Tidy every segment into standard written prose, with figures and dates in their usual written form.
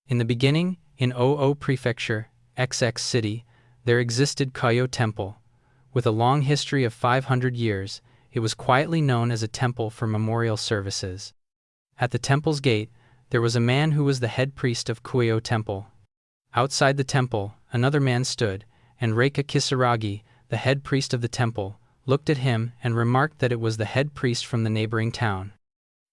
In the beginning, in Oo Prefecture, XX City, there existed Kuyou Temple. With a long history of 500 years, it was quietly known as a temple for memorial services. At the temple's gate, there was a man who was the head priest of Kuyou Temple. Outside the temple, another man stood, and Reika Kisaragi, the head priest of the temple, looked at him and remarked that it was the head priest from the neighboring town.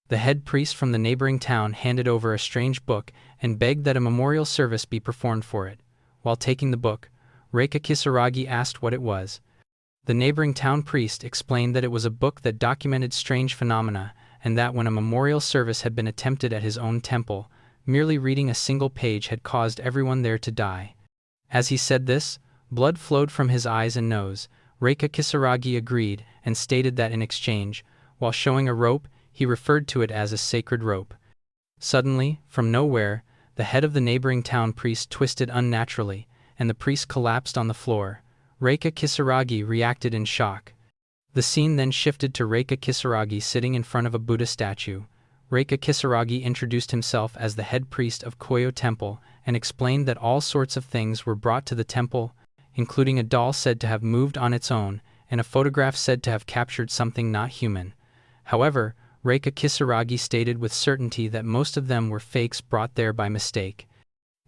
The head priest from the neighboring town handed over a strange book and begged that a memorial service be performed for it. While taking the book, Reika Kisaragi asked what it was. The neighboring town priest explained that it was a book that documented strange phenomena, and that when a memorial service had been attempted at his own temple, merely reading a single page had caused everyone there to die. As he said this, blood flowed from his eyes and nose. Reika Kisaragi agreed and stated that in exchange, while showing a rope, he referred to it as a sacred rope. Suddenly, from nowhere, the head of the neighboring town priest twisted unnaturally, and the priest collapsed on the floor. Reika Kisaragi reacted in shock. The scene then shifted to Reika Kisaragi sitting in front of a Buddha statue. Reika Kisaragi introduced himself as the head priest of Kuyou Temple and explained that all sorts of things were brought to the temple, including a doll said to have moved on its own and a photograph said to have captured something not human. However, Reika Kisaragi stated with certainty that most of them were fakes brought there by mistake.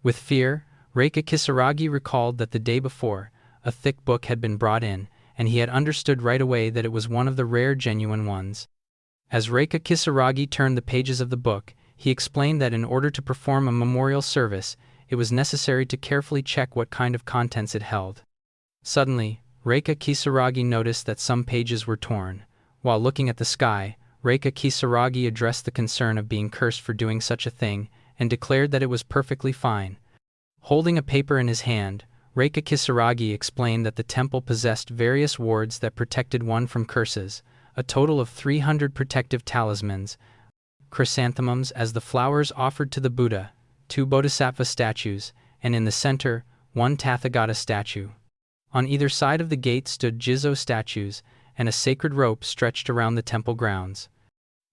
With fear, Reika Kisaragi recalled that the day before, a thick book had been brought in, and he had understood right away that it was one of the rare genuine ones. As Reika Kisaragi turned the pages of the book, he explained that in order to perform a memorial service, it was necessary to carefully check what kind of contents it held. Suddenly, Reika Kisaragi noticed that some pages were torn. While looking at the sky, Reika Kisaragi addressed the concern of being cursed for doing such a thing, and declared that it was perfectly fine. Holding a paper in his hand, Reika Kisaragi explained that the temple possessed various wards that protected one from curses, a total of 300 protective talismans, chrysanthemums as the flowers offered to the Buddha, 2 bodhisattva statues, and in the center, 1 Tathagata statue. On either side of the gate stood Jizo statues, and a sacred rope stretched around the temple grounds.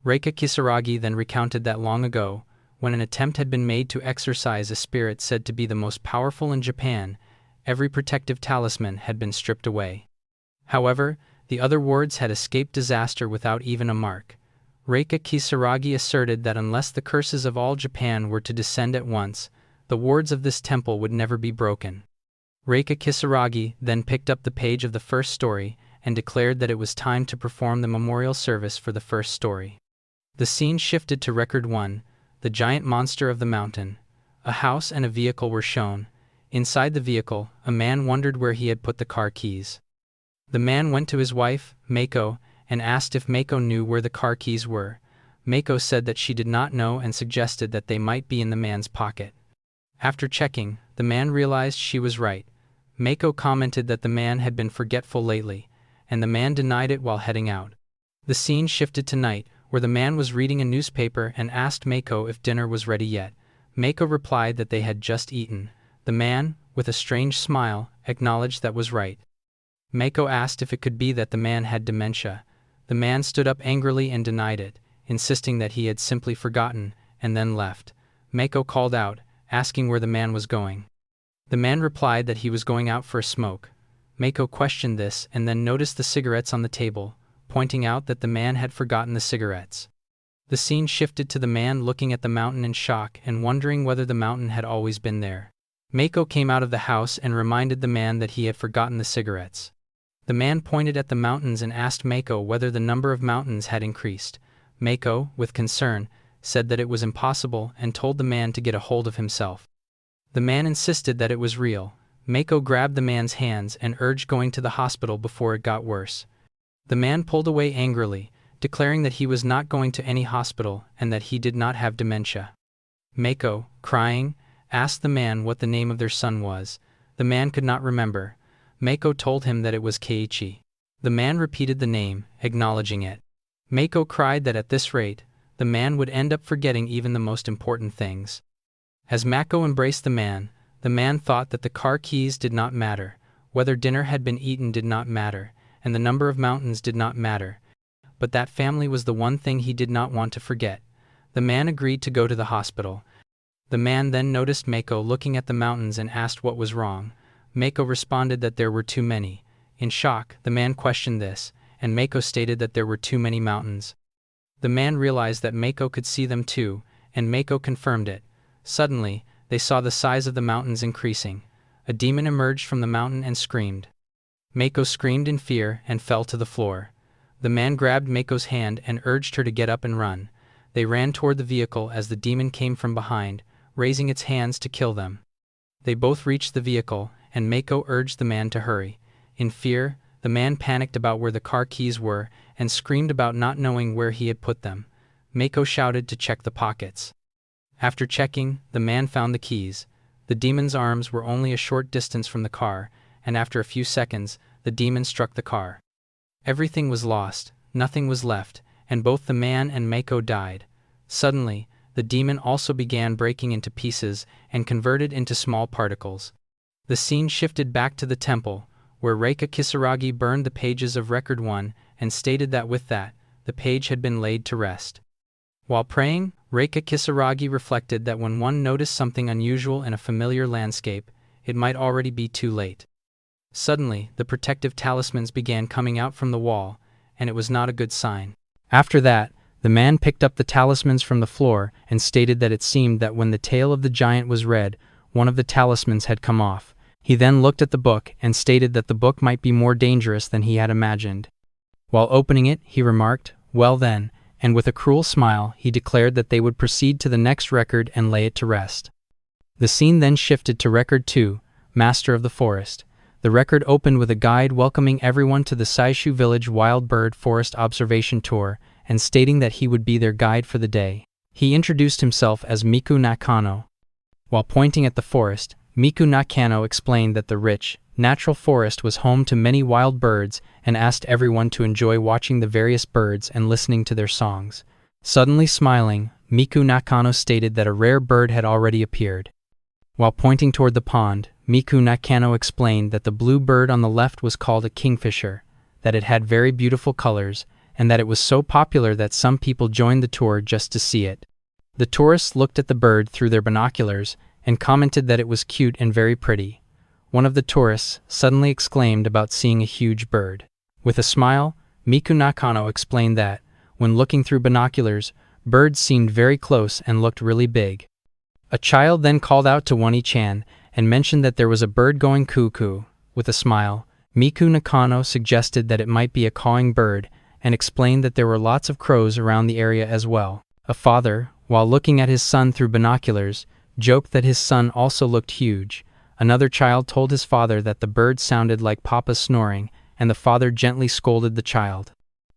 Reika Kisaragi then recounted that long ago, when an attempt had been made to exorcise a spirit said to be the most powerful in Japan, every protective talisman had been stripped away. However, the other wards had escaped disaster without even a mark. Reika Kisaragi asserted that unless the curses of all Japan were to descend at once, the wards of this temple would never be broken. Reika Kisaragi then picked up the page of the first story and declared that it was time to perform the memorial service for the first story. The scene shifted to Record 1, the giant monster of the mountain. A house and a vehicle were shown. Inside the vehicle, a man wondered where he had put the car keys. The man went to his wife, Mako, and asked if Mako knew where the car keys were. Mako said that she did not know and suggested that they might be in the man's pocket. After checking, the man realized she was right. Mako commented that the man had been forgetful lately, and the man denied it while heading out. The scene shifted to night, where the man was reading a newspaper and asked Mako if dinner was ready yet. Mako replied that they had just eaten. The man, with a strange smile, acknowledged that was right. Mako asked if it could be that the man had dementia. The man stood up angrily and denied it, insisting that he had simply forgotten, and then left. Mako called out, asking where the man was going. The man replied that he was going out for a smoke. Mako questioned this and then noticed the cigarettes on the table, pointing out that the man had forgotten the cigarettes. The scene shifted to the man looking at the mountain in shock and wondering whether the mountain had always been there. Mako came out of the house and reminded the man that he had forgotten the cigarettes. The man pointed at the mountains and asked Mako whether the number of mountains had increased. Mako, with concern, said that it was impossible and told the man to get a hold of himself. The man insisted that it was real. Mako grabbed the man's hands and urged going to the hospital before it got worse. The man pulled away angrily, declaring that he was not going to any hospital and that he did not have dementia. Mako, crying, asked the man what the name of their son was. The man could not remember. Mako told him that it was Keiichi. The man repeated the name, acknowledging it. Mako cried that at this rate, the man would end up forgetting even the most important things. As Mako embraced the man thought that the car keys did not matter, whether dinner had been eaten did not matter, and the number of mountains did not matter. But that family was the one thing he did not want to forget. The man agreed to go to the hospital. The man then noticed Mako looking at the mountains and asked what was wrong. Mako responded that there were too many. In shock, the man questioned this, and Mako stated that there were too many mountains. The man realized that Mako could see them too, and Mako confirmed it. Suddenly, they saw the size of the mountains increasing. A demon emerged from the mountain and screamed. Mako screamed in fear and fell to the floor. The man grabbed Mako's hand and urged her to get up and run. They ran toward the vehicle as the demon came from behind, raising its hands to kill them. They both reached the vehicle, and Mako urged the man to hurry. In fear, the man panicked about where the car keys were and screamed about not knowing where he had put them. Mako shouted to check the pockets. After checking, the man found the keys. The demon's arms were only a short distance from the car, and after a few seconds, the demon struck the car. Everything was lost, nothing was left, and both the man and Mako died. Suddenly, the demon also began breaking into pieces and converted into small particles. The scene shifted back to the temple, where Reika Kisaragi burned the pages of Record 1 and stated that with that, the page had been laid to rest. While praying, Reika Kisaragi reflected that when one noticed something unusual in a familiar landscape, it might already be too late. Suddenly, the protective talismans began coming out from the wall, and it was not a good sign. After that, the man picked up the talismans from the floor and stated that it seemed that when the tail of the giant was red, one of the talismans had come off. He then looked at the book and stated that the book might be more dangerous than he had imagined. While opening it, he remarked, "Well then," and with a cruel smile, he declared that they would proceed to the next record and lay it to rest. The scene then shifted to Record 2, Master of the Forest. The record opened with a guide welcoming everyone to the Saishu Village Wild Bird Forest Observation Tour and stating that he would be their guide for the day. He introduced himself as Miku Nakano. While pointing at the forest, Miku Nakano explained that the rich, natural forest was home to many wild birds and asked everyone to enjoy watching the various birds and listening to their songs. Suddenly smiling, Miku Nakano stated that a rare bird had already appeared. While pointing toward the pond, Miku Nakano explained that the blue bird on the left was called a kingfisher, that it had very beautiful colors, and that it was so popular that some people joined the tour just to see it. The tourists looked at the bird through their binoculars and commented that it was cute and very pretty. One of the tourists suddenly exclaimed about seeing a huge bird. With a smile, Miku Nakano explained that, when looking through binoculars, birds seemed very close and looked really big. A child then called out to Wani-chan and mentioned that there was a bird going cuckoo. With a smile, Miku Nakano suggested that it might be a cawing bird and explained that there were lots of crows around the area as well. A father, while looking at his son through binoculars, joked that his son also looked huge. Another child told his father that the bird sounded like Papa's snoring, and the father gently scolded the child.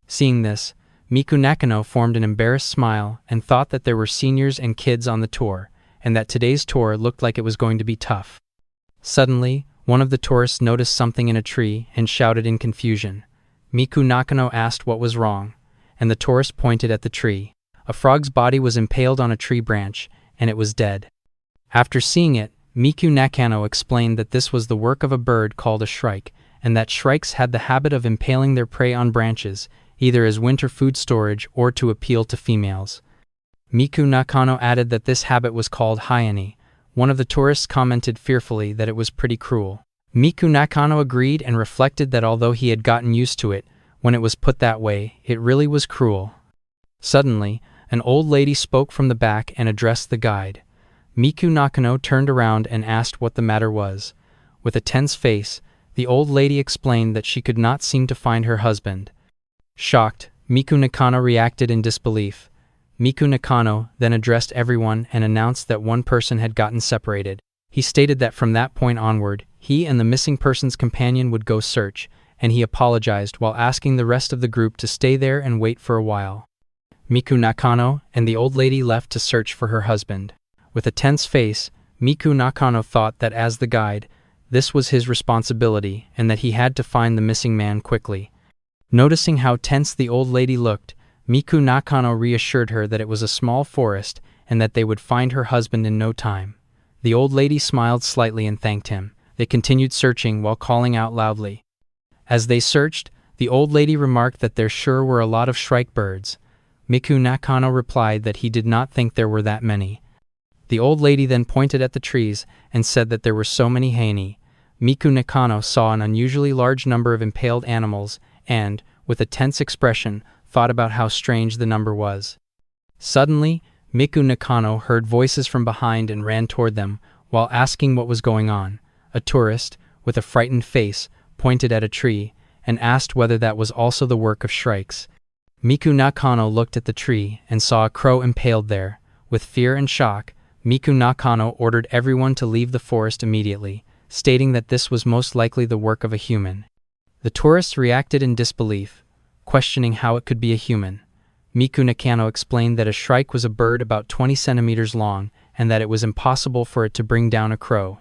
Seeing this, Miku Nakano formed an embarrassed smile and thought that there were seniors and kids on the tour, and that today's tour looked like it was going to be tough. Suddenly, one of the tourists noticed something in a tree and shouted in confusion. Miku Nakano asked what was wrong, and the tourist pointed at the tree. A frog's body was impaled on a tree branch, and it was dead. After seeing it, Miku Nakano explained that this was the work of a bird called a shrike, and that shrikes had the habit of impaling their prey on branches, either as winter food storage or to appeal to females. Miku Nakano added that this habit was called hyene. One of the tourists commented fearfully that it was pretty cruel. Miku Nakano agreed and reflected that although he had gotten used to it, when it was put that way, it really was cruel. Suddenly, an old lady spoke from the back and addressed the guide. Miku Nakano turned around and asked what the matter was. With a tense face, the old lady explained that she could not seem to find her husband. Shocked, Miku Nakano reacted in disbelief. Miku Nakano then addressed everyone and announced that one person had gotten separated. He stated that from that point onward, he and the missing person's companion would go search, and he apologized while asking the rest of the group to stay there and wait for a while. Miku Nakano and the old lady left to search for her husband. With a tense face, Miku Nakano thought that as the guide, this was his responsibility and that he had to find the missing man quickly. Noticing how tense the old lady looked, Miku Nakano reassured her that it was a small forest and that they would find her husband in no time. The old lady smiled slightly and thanked him. They continued searching while calling out loudly. As they searched, the old lady remarked that there sure were a lot of shrike birds. Miku Nakano replied that he did not think there were that many. The old lady then pointed at the trees and said that there were so many hyena. Miku Nakano saw an unusually large number of impaled animals and, with a tense expression, thought about how strange the number was. Suddenly, Miku Nakano heard voices from behind and ran toward them, while asking what was going on. A tourist, with a frightened face, pointed at a tree and asked whether that was also the work of shrikes. Miku Nakano looked at the tree and saw a crow impaled there. With fear and shock, Miku Nakano ordered everyone to leave the forest immediately, stating that this was most likely the work of a human. The tourists reacted in disbelief, questioning how it could be a human. Miku Nakano explained that a shrike was a bird about 20 centimeters long and that it was impossible for it to bring down a crow.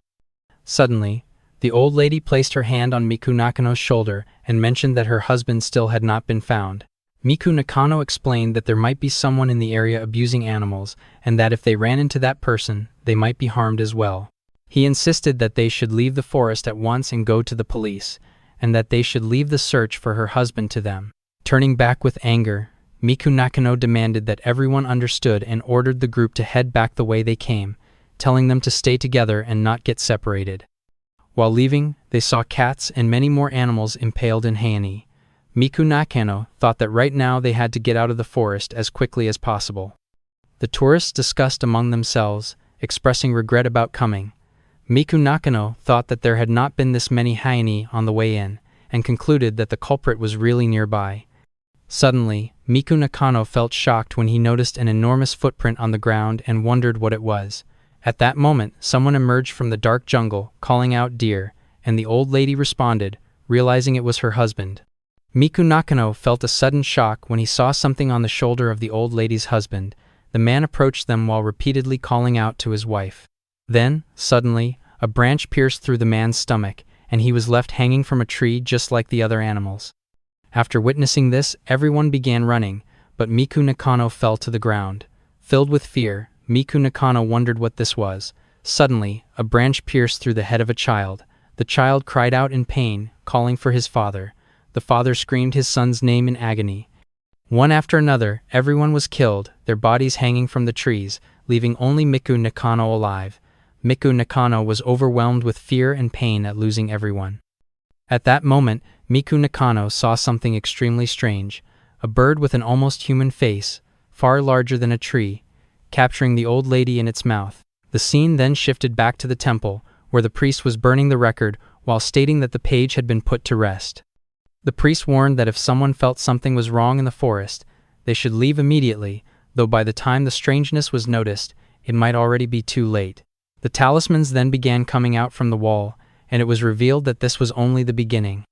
Suddenly, the old lady placed her hand on Miku Nakano's shoulder and mentioned that her husband still had not been found. Miku Nakano explained that there might be someone in the area abusing animals and that if they ran into that person, they might be harmed as well. He insisted that they should leave the forest at once and go to the police, and that they should leave the search for her husband to them. Turning back with anger, Miku Nakano demanded that everyone understood and ordered the group to head back the way they came, telling them to stay together and not get separated. While leaving, they saw cats and many more animals impaled in hyena. Miku Nakano thought that right now they had to get out of the forest as quickly as possible. The tourists discussed among themselves, expressing regret about coming. Miku Nakano thought that there had not been this many hyena on the way in, and concluded that the culprit was really nearby. Suddenly, Miku Nakano felt shocked when he noticed an enormous footprint on the ground and wondered what it was. At that moment, someone emerged from the dark jungle, calling out "dear," and the old lady responded, realizing it was her husband. Miku Nakano felt a sudden shock when he saw something on the shoulder of the old lady's husband. The man approached them while repeatedly calling out to his wife. Then, suddenly, a branch pierced through the man's stomach, and he was left hanging from a tree just like the other animals. After witnessing this, everyone began running, but Miku Nakano fell to the ground. Filled with fear, Miku Nakano wondered what this was. Suddenly, a branch pierced through the head of a child. The child cried out in pain, calling for his father. The father screamed his son's name in agony. One after another, everyone was killed, their bodies hanging from the trees, leaving only Miku Nakano alive. Miku Nakano was overwhelmed with fear and pain at losing everyone. At that moment, Miku Nakano saw something extremely strange. A bird with an almost human face, far larger than a tree, capturing the old lady in its mouth. The scene then shifted back to the temple, where the priest was burning the record while stating that the page had been put to rest. The priest warned that if someone felt something was wrong in the forest, they should leave immediately, though by the time the strangeness was noticed, it might already be too late. The talismans then began coming out from the wall, and it was revealed that this was only the beginning.